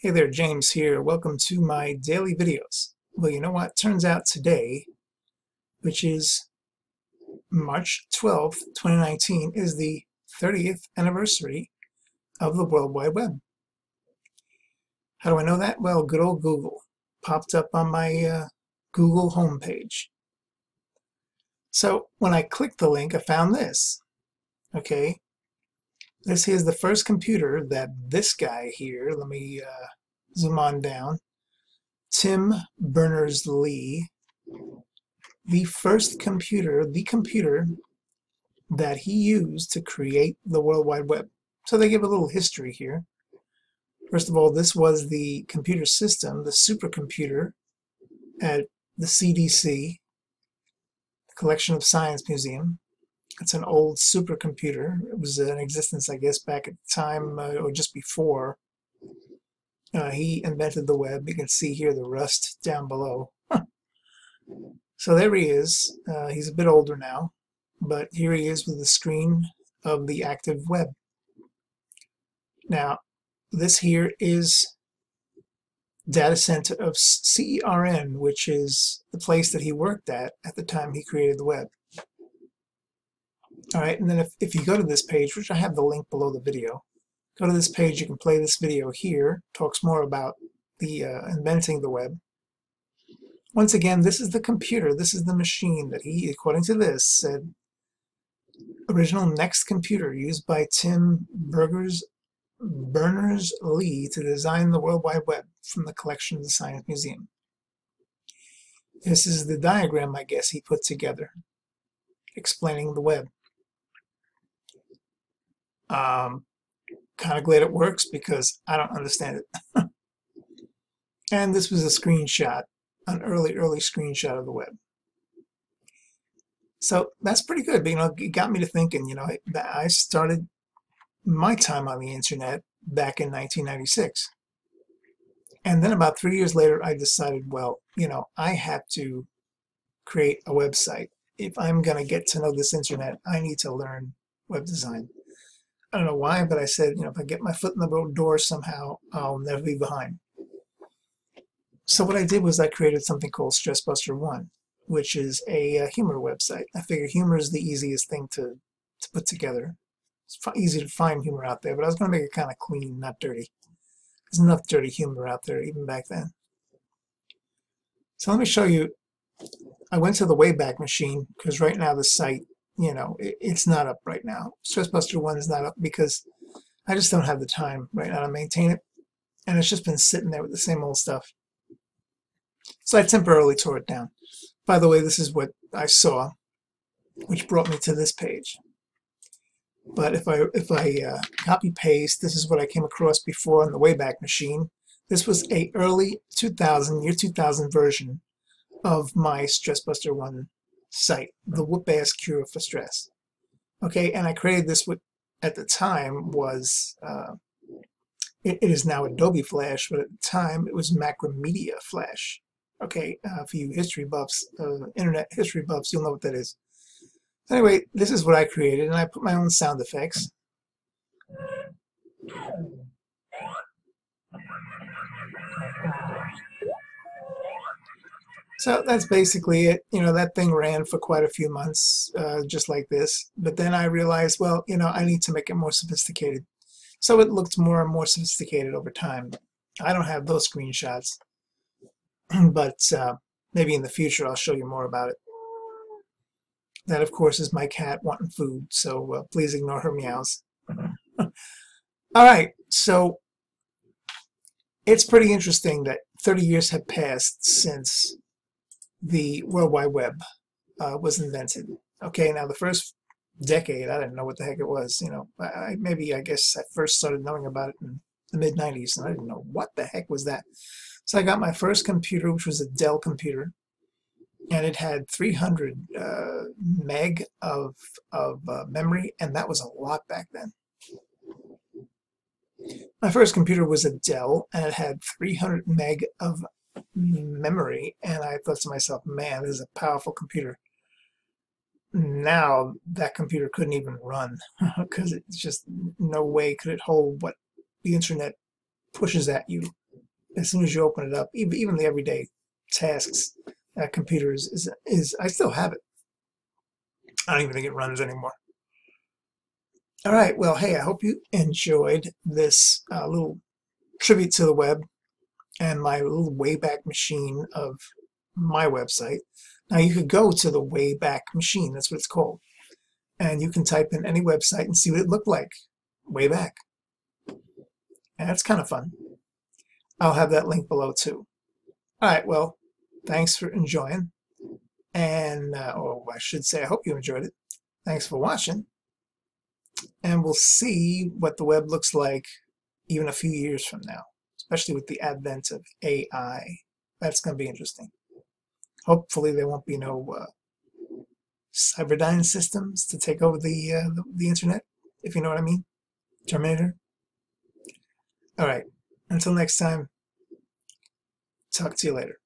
Hey there, James here. Welcome to my daily videos. Well, you know what? Turns out today, which is March 12th, 2019, is the 30th anniversary of the World Wide Web. How do I know that? Well, good old Google popped up on my Google homepage. So when I clicked the link, I found this. Okay, this is the first computer that this guy here, let me zoom on down, Tim Berners-Lee, the computer that he used to create the World Wide Web. So they give a little history here. First of all, this was the computer system, the supercomputer at the CDC, the Collection of Science Museum. It's an old supercomputer. It was in existence, I guess, back at the time or just before he invented the web. You can see here the rust down below. So there he is. He's a bit older now, but here he is with the screen of the active web. Now, this here is data center of CERN, which is the place that he worked at the time he created the web. All right, and then if you go to this page, which I have the link below the video, go to this page, you can play this video here, talks more about the inventing the web. Once again, this is the computer, this is the machine that he, according to this, said, original NeXT computer used by Tim Berners-Lee to design the World Wide Web from the Collection of the Science Museum. This is the diagram, I guess, he put together, explaining the web. Kind of glad it works because I don't understand it. And this was a screenshot, an early screenshot of the web. So that's pretty good. But, you know, it got me to thinking, you know, I started my time on the internet back in 1996. And then about 3 years later, I decided, well, you know, I have to create a website. If I'm going to get to know this internet, I need to learn web design. I don't know why, but I said, you know, if I get my foot in the door somehow, I'll never be behind. So what I did was I created something called StressBuster 1, which is a humor website. I figure humor is the easiest thing to put together. It's easy to find humor out there, but I was going to make it kind of clean, not dirty. There's enough dirty humor out there even back then. So let me show you. I went to the Wayback Machine because right now the site, you know, it's not up right now. StressBuster 1 is not up because I just don't have the time right now to maintain it. And it's just been sitting there with the same old stuff. So I temporarily tore it down. By the way, this is what I saw, which brought me to this page. But if I copy paste, this is what I came across before on the Wayback Machine. This was a early 2000, year 2000 version of my StressBuster 1 site, the whoop-ass cure for stress. Okay, and I created this with, at the time was, it is now Adobe Flash, but at the time it was Macromedia Flash. Okay, for you history buffs, internet history buffs, you'll know what that is. Anyway, this is what I created, and I put my own sound effects. So that's basically it. You know, that thing ran for quite a few months, just like this. But then I realized, well, you know, I need to make it more sophisticated. So it looked more and more sophisticated over time. I don't have those screenshots, but maybe in the future I'll show you more about it. That, of course, is my cat wanting food, so please ignore her meows. All right, so it's pretty interesting that 30 years have passed since the World Wide Web was invented. Okay, now the first decade, I didn't know what the heck it was. You know, I guess I first started knowing about it in the mid-90s, and I didn't know what the heck was that. So I got my first computer, which was a Dell computer, and it had 300 meg of memory, and that was a lot back then. My first computer was a Dell, and it had 300 meg of memory, and I thought to myself, man, this is a powerful computer. Now that computer couldn't even run because it's just no way could it hold what the internet pushes at you as soon as you open it up. Even the everyday tasks at computers is I still have it. I don't even think it runs anymore. All right, well, hey, I hope you enjoyed this little tribute to the web and my little Wayback Machine of my website. Now you could go to the Wayback Machine, that's what it's called, and you can type in any website and see what it looked like way back. And that's kind of fun. I'll have that link below too. All right, well, thanks for enjoying, and or I should say, I hope you enjoyed it. Thanks for watching, and we'll see what the web looks like even a few years from now, especially with the advent of AI. That's going to be interesting. Hopefully there won't be no Cyberdyne systems to take over the internet, if you know what I mean. Terminator. All right, until next time, talk to you later.